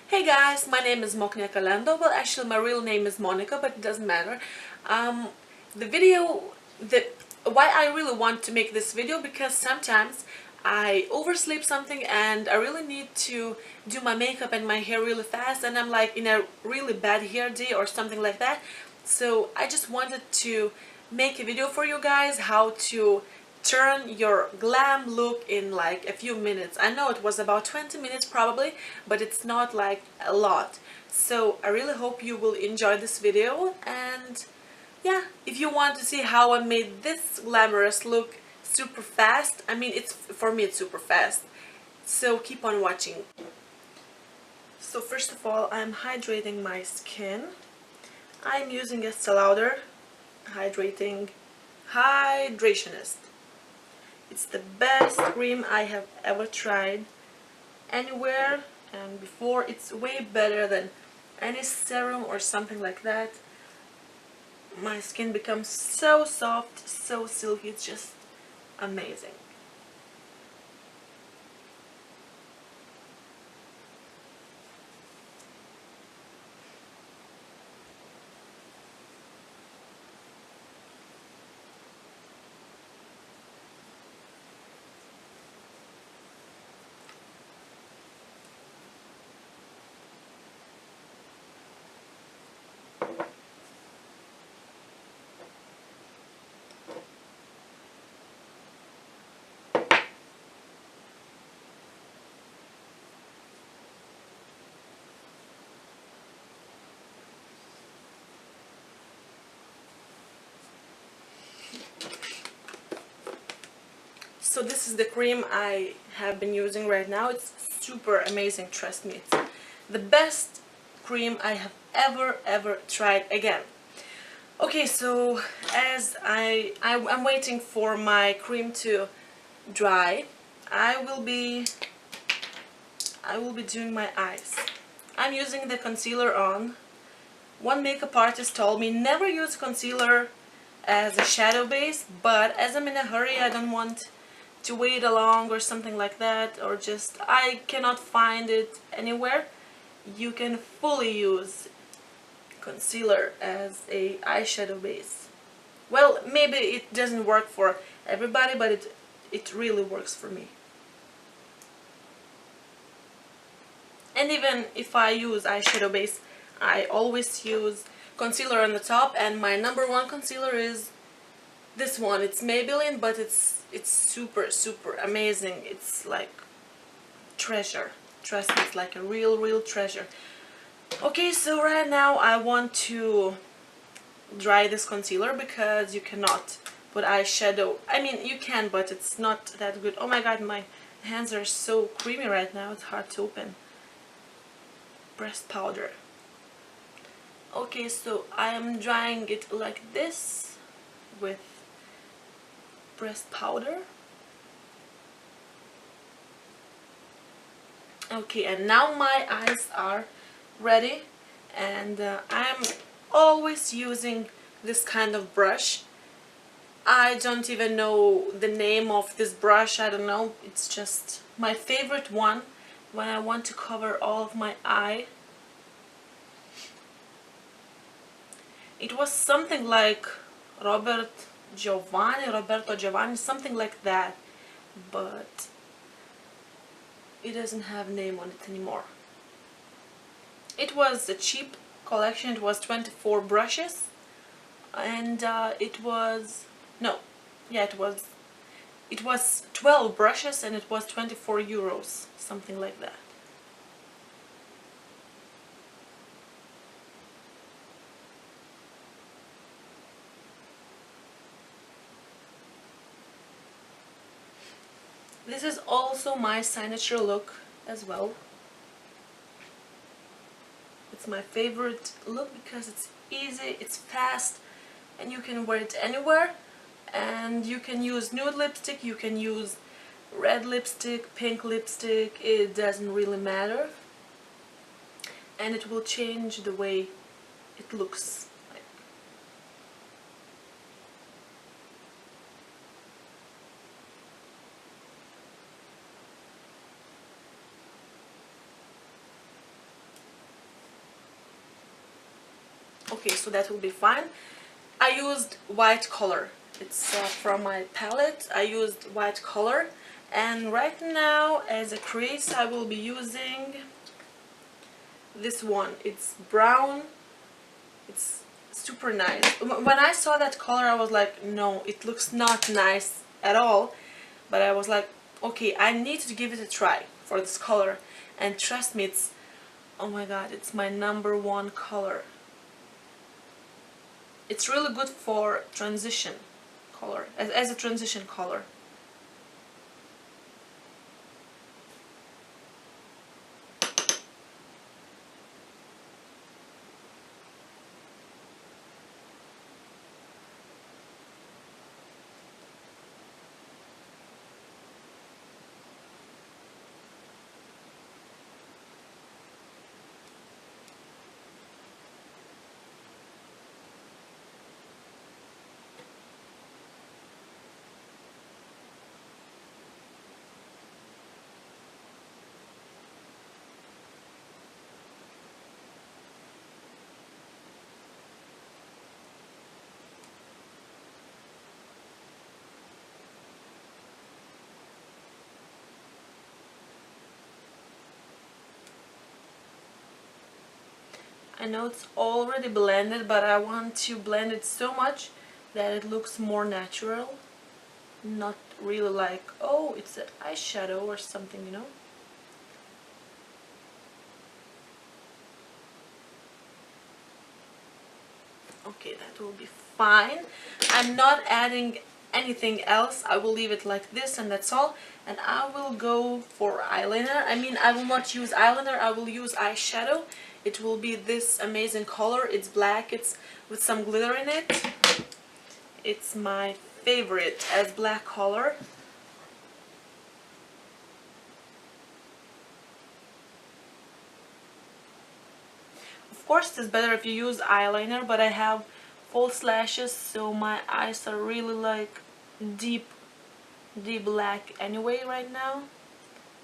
Hey guys, my name is Moknia Kalendo. Well, actually my real name is Monica, but it doesn't matter. Um, the video, why I really want to make this video, because sometimes I oversleep something and I really need to do my makeup and my hair really fast, and I'm like in a really bad hair day or something like that. So I just wanted to make a video for you guys how to turn your glam look in like a few minutes. I know it was about 20 minutes probably, but it's not like a lot. So I really hope you will enjoy this video, and yeah, if you want to see how I made this glamorous look super fast, I mean, it's for me it's super fast. So keep on watching. So first of all, I'm hydrating my skin. I'm using a Lauder hydrating hydrationist. It's the best cream I have ever tried anywhere and before. It's way better than any serum or something like that. My skin becomes so soft, so silky, it's just amazing. So this is the cream I have been using right now. It's super amazing, trust me. It's the best cream I have ever tried again. Okay, so as I'm waiting for my cream to dry, I will be doing my eyes. I'm using the concealer on. One makeup artist told me never use concealer as a shadow base, but as I'm in a hurry, I don't want to wait along or something like that, or just I cannot find it anywhere. You can fully use concealer as a eyeshadow base. Well, maybe it doesn't work for everybody, but it really works for me. And even if I use eyeshadow base, I always use concealer on the top, and my number one concealer is this one. It's Maybelline, but it's super amazing. It's like treasure. Trust me, it's like a real treasure. Okay, so right now I want to dry this concealer because you cannot put eyeshadow. I mean, you can, but it's not that good. Oh my god, my hands are so creamy right now. It's hard to open. Pressed powder. Okay, so I am drying it like this with pressed powder. Okay, and now my eyes are ready, and I'm always using this kind of brush. I don't even know the name of this brush, I don't know, it's just my favorite one when I want to cover all of my eye. It was something like Roberto Giovanni, something like that, but it doesn't have name on it anymore. It was a cheap collection. It was 24 brushes, and it was no, yeah, it was 12 brushes, and it was 24 euros, something like that. This is also my signature look as well. It's my favorite look because it's easy, it's fast, and you can wear it anywhere. And you can use nude lipstick, you can use red lipstick, pink lipstick, it doesn't really matter. And it will change the way it looks. Okay, so that will be fine. I used white color. It's from my palette. I used white color, and right now as a crease I will be using this one. It's brown. It's super nice. When I saw that color I was like, no, it looks not nice at all, but I was like, okay, I need to give it a try for this color, and trust me, it's, oh my god, it's my #1 color. It's really good for transition color, as a transition color. I know it's already blended, but I want to blend it so much that it looks more natural. Not really like, oh, it's an eyeshadow or something, you know? Okay, that will be fine. I'm not adding anything else. I will leave it like this and that's all. And I will go for eyeliner. I mean, I will not use eyeliner, I will use eyeshadow. It will be this amazing color. It's black, it's with some glitter in it. It's my favorite as black color. Of course it's better if you use eyeliner, but I have false lashes, so my eyes are really like deep black anyway right now.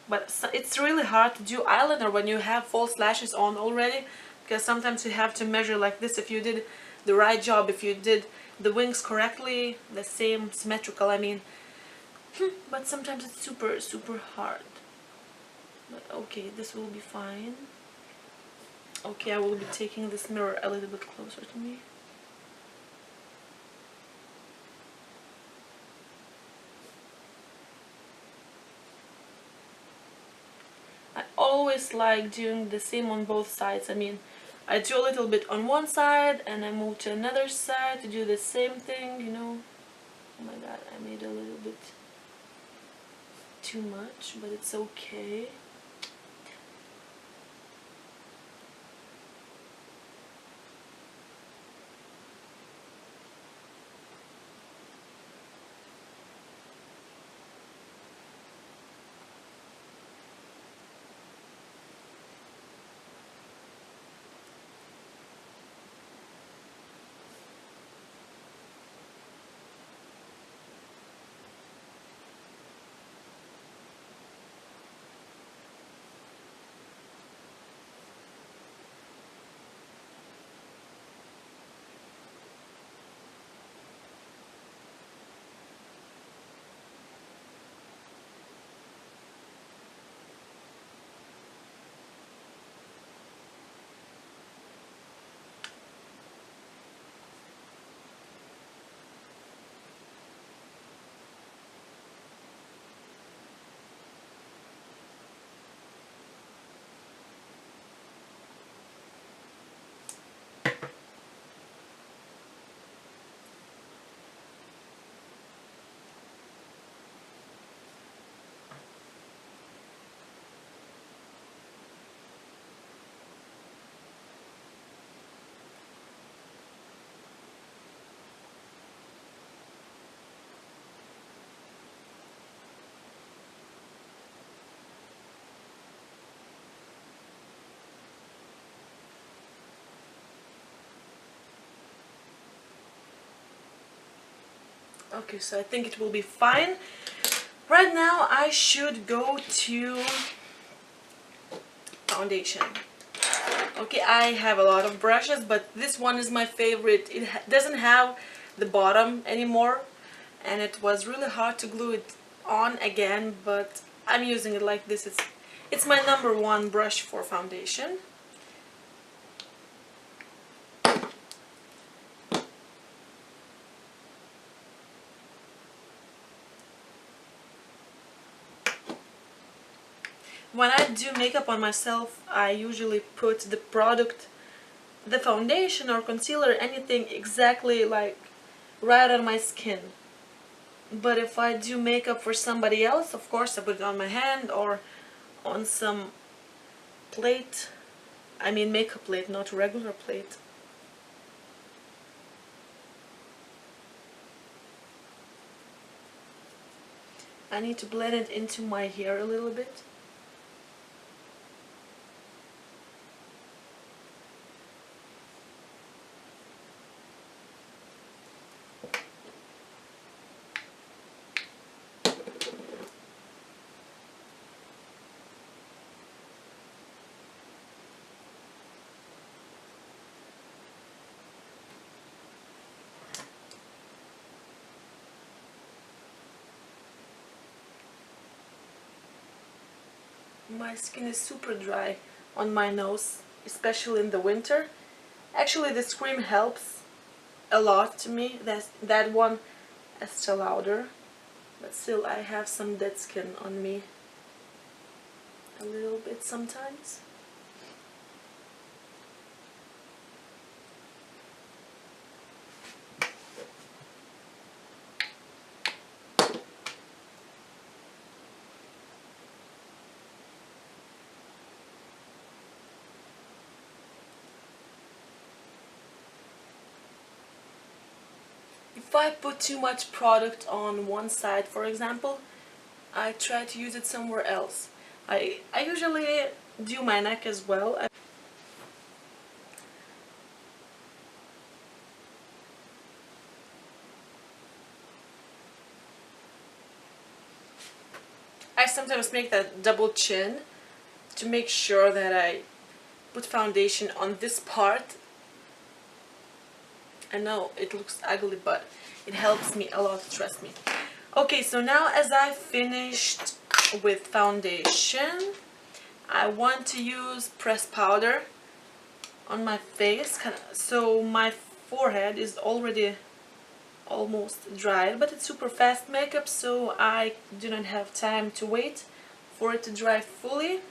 But it's really hard to do eyeliner when you have false lashes on already, because sometimes you have to measure like this if you did the right job, if you did the wings correctly, the same symmetrical, I mean. But sometimes it's super hard. But okay, this will be fine. Okay, I will be taking this mirror a little bit closer to me. I always like doing the same on both sides. I mean, I do a little bit on one side and I move to another side to do the same thing, you know. Oh my god, I made a little bit too much, but it's okay. Okay, so I think it will be fine. Right now I should go to foundation. Okay, I have a lot of brushes, but this one is my favorite. It doesn't have the bottom anymore, and it was really hard to glue it on again, but I'm using it like this. It's my #1 brush for foundation. When I do makeup on myself, I usually put the product, the foundation or concealer, anything exactly like right on my skin. But if I do makeup for somebody else, of course I put it on my hand or on some plate. I mean makeup plate, not regular plate. I need to blend it into my hair a little bit. My skin is super dry on my nose, especially in the winter. Actually, this cream helps a lot to me. That one is still louder, but still I have some dead skin on me a little bit sometimes. If I put too much product on one side, for example, I try to use it somewhere else. I usually do my neck as well. I sometimes make that double chin to make sure that I put foundation on this part. I know it looks ugly, but it helps me a lot, trust me. Okay, so now as I finished with foundation, I want to use pressed powder on my face. So my forehead is already almost dried, but it's super fast makeup, so I do not have time to wait for it to dry fully.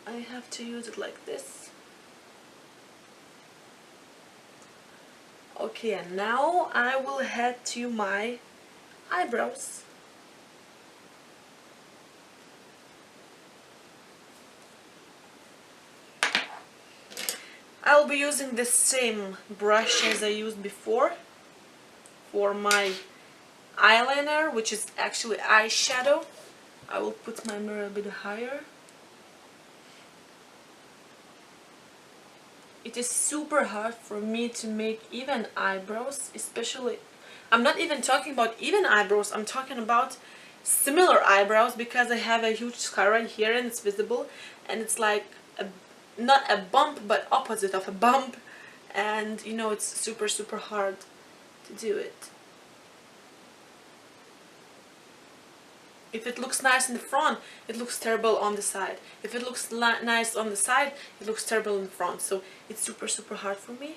I have to use it like this. Okay, and now I will head to my eyebrows. I'll be using the same brush as I used before for my eyeliner, which is actually eyeshadow. I will put my mirror a bit higher. It is super hard for me to make even eyebrows, especially, I'm not even talking about even eyebrows, I'm talking about similar eyebrows, because I have a huge scar right here and it's visible, and it's like not a bump but opposite of a bump, and you know, it's super hard to do it. If it looks nice in the front, it looks terrible on the side. If it looks nice on the side, it looks terrible in the front. So it's super hard for me.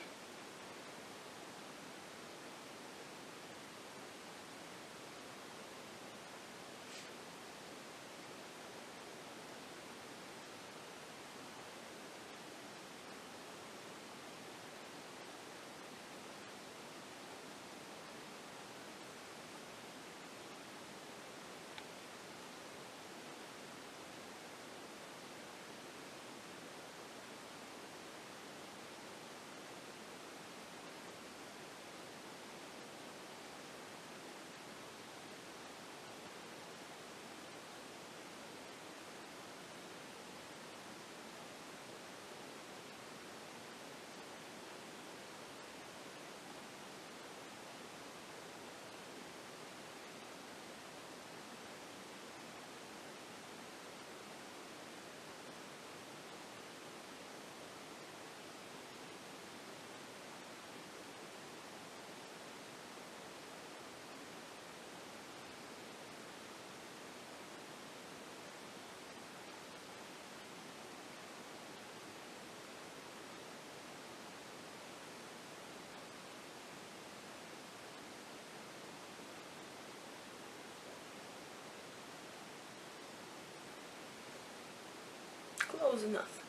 close enough.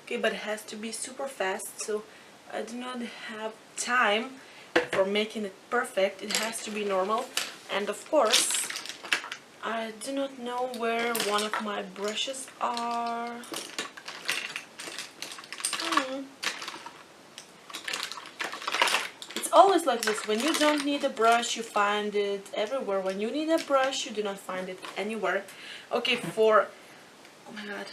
Okay, but it has to be super fast, so I do not have time for making it perfect. It has to be normal. And of course, I do not know where one of my brushes are. It's always like this. When you don't need a brush, you find it everywhere. When you need a brush, you do not find it anywhere. Okay, oh my god.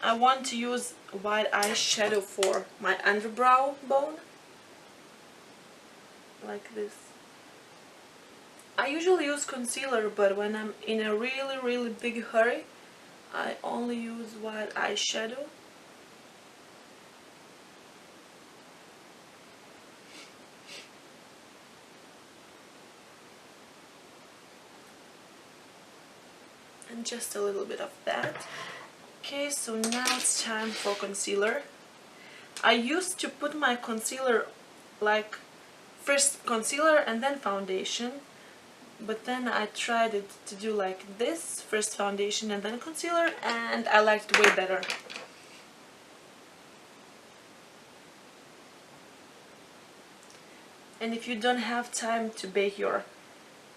I want to use white eyeshadow for my underbrow bone. Like this. I usually use concealer, but when I'm in a really big hurry, I only use white eyeshadow. And just a little bit of that. Okay, so now it's time for concealer. I used to put my concealer like first concealer and then foundation, but then I tried it to do like this, first foundation and then concealer, and I liked it way better. And if you don't have time to bake your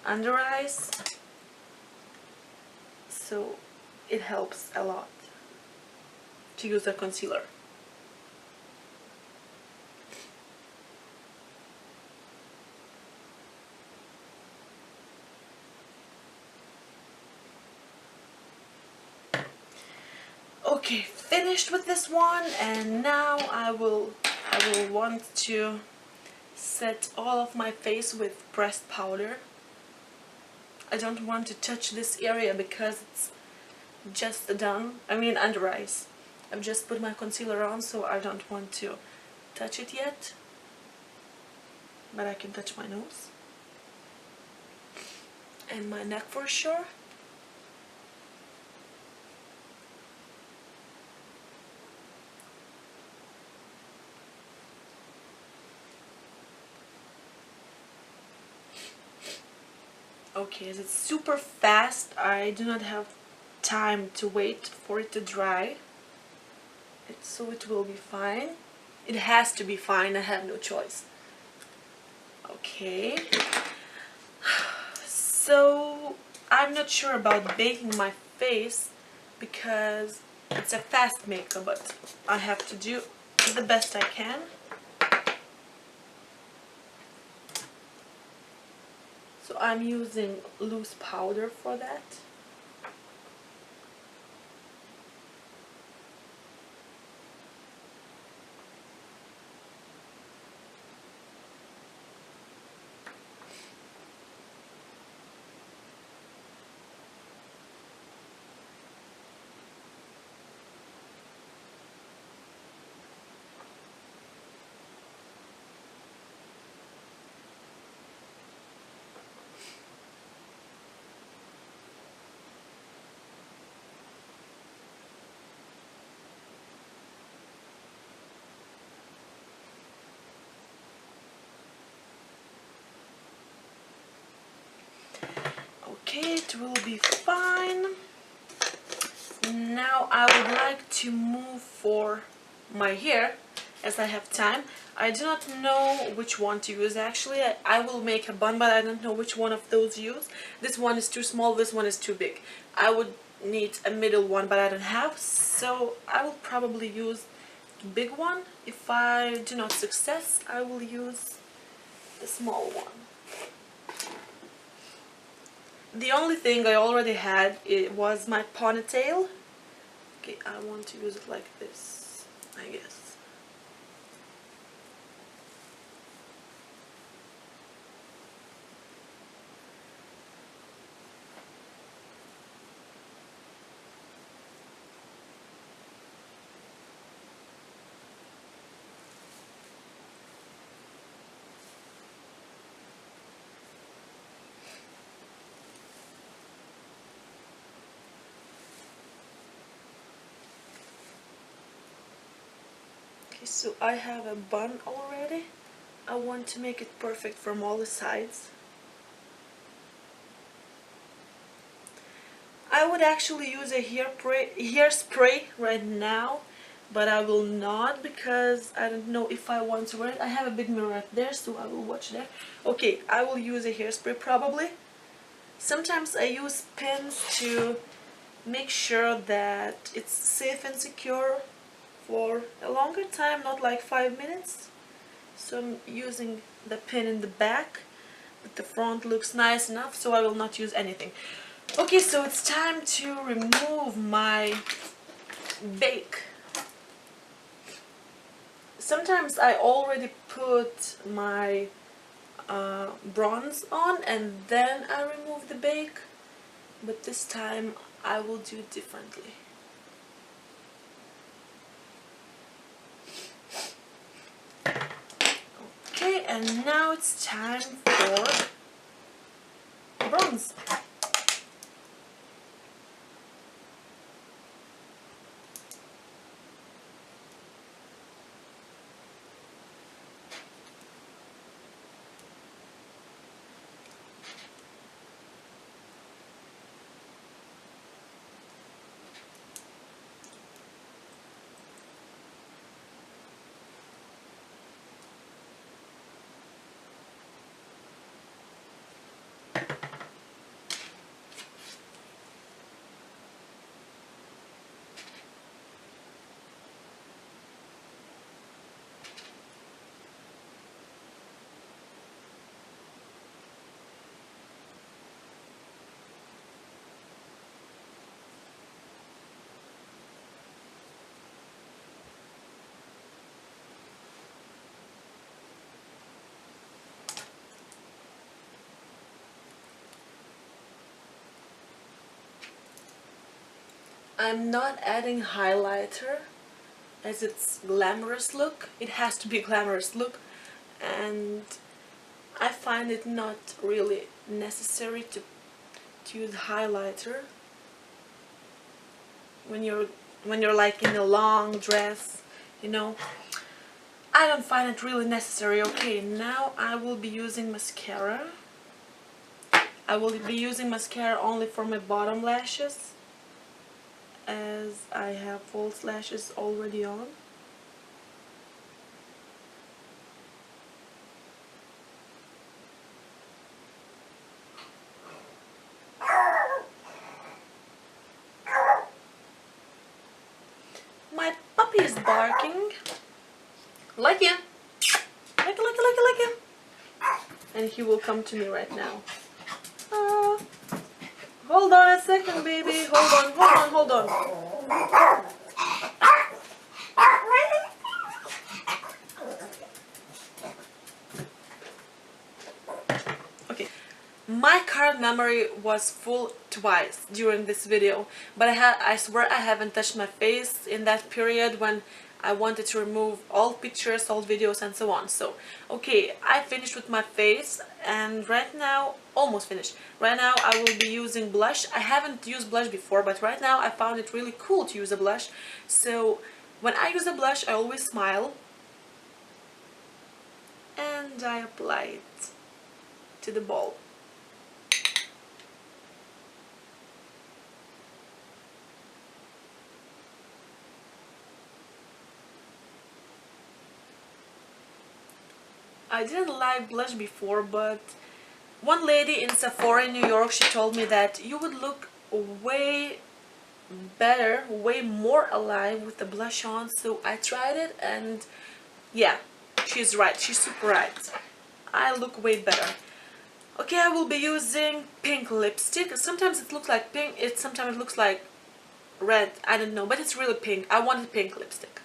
under eyes, so it helps a lot to use a concealer. Okay, finished with this one, and now I will want to set all of my face with pressed powder. I don't want to touch this area because it's just done. I mean under eyes. I've just put my concealer on, so I don't want to touch it yet. But I can touch my nose and my neck for sure. Okay, it's super fast. I do not have time to wait for it to dry. So it will be fine. It has to be fine. I have no choice. Okay. So I'm not sure about baking my face because it's a fast makeup, but I have to do the best I can. So I'm using loose powder for that. Okay, it will be fine. Now I would like to move for my hair, as I have time. I do not know which one to use actually. I will make a bun, but I don't know which one of those use. This one is too small, this one is too big. I would need a middle one, but I don't have, so I will probably use the big one. If I do not success, I will use the small one. The only thing I already had, it was my ponytail. Okay, I want to use it like this, I guess. So I have a bun already. I want to make it perfect from all the sides. I would actually use a hairspray right now, but I will not because I don't know if I want to wear it. I have a big mirror right there, so I will watch that. Okay, I will use a hairspray probably. Sometimes I use pins to make sure that it's safe and secure for a longer time, not like 5 minutes. So I'm using the pin in the back, but the front looks nice enough, so I will not use anything. Okay, so it's time to remove my bake. Sometimes I already put my bronze on and then I remove the bake, but this time I will do it differently. Okay, and now it's time for bronze. I'm not adding highlighter as it's glamorous look. It has to be glamorous look, and I find it not really necessary to use highlighter when you're like in a long dress, you know. I don't find it really necessary. Okay, now I will be using mascara. I will be using mascara only for my bottom lashes, as I have false lashes already on. My puppy is barking. Like him. Like him. And he will come to me right now. Hold on a second, baby. Hold on. Okay. My card memory was full twice during this video, but I swear I haven't touched my face in that period when I wanted to remove all pictures, all videos and so on. So, okay, I finished with my face and right now, almost finished. Right now I will be using blush. I haven't used blush before, but right now I found it really cool to use a blush. So, when I use a blush, I always smile and I apply it to the ball. I didn't like blush before, but one lady in Sephora in New York, she told me that you would look way better, way more alive with the blush on. So I tried it and yeah, she's right, she's super right. I look way better. Okay, I will be using pink lipstick. Sometimes it looks like pink, sometimes it looks like red, I don't know, but it's really pink. I wanted pink lipstick.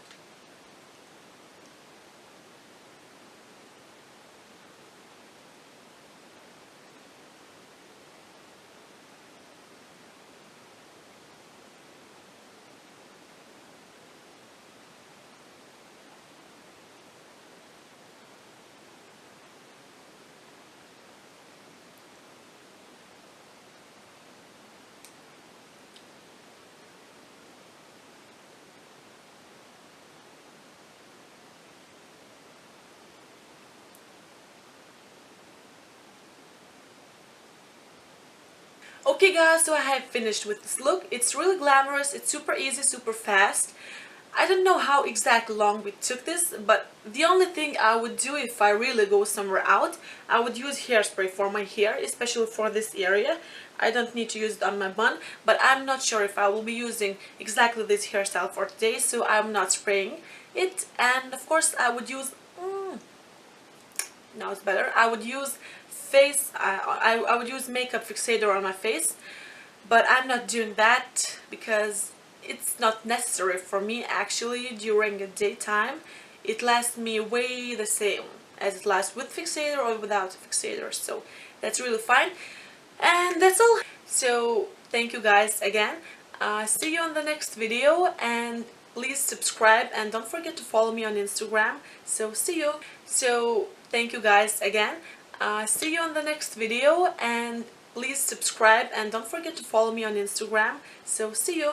Okay guys, so I have finished with this look. It's really glamorous, it's super easy, super fast. I don't know how exactly long we took this, but the only thing I would do if I really go somewhere out, I would use hairspray for my hair, especially for this area. I don't need to use it on my bun, but I'm not sure if I will be using exactly this hairstyle for today, so I'm not spraying it. And of course I would use, now it's better, I would use I would use makeup fixator on my face, but I'm not doing that because it's not necessary for me actually during the daytime. It lasts me way the same as it lasts with fixator or without fixator, so that's really fine. And that's all. So thank you guys again. See you on the next video, and please subscribe and don't forget to follow me on Instagram. So see you. So thank you guys again. See you on the next video, and please subscribe and don't forget to follow me on Instagram. So see you.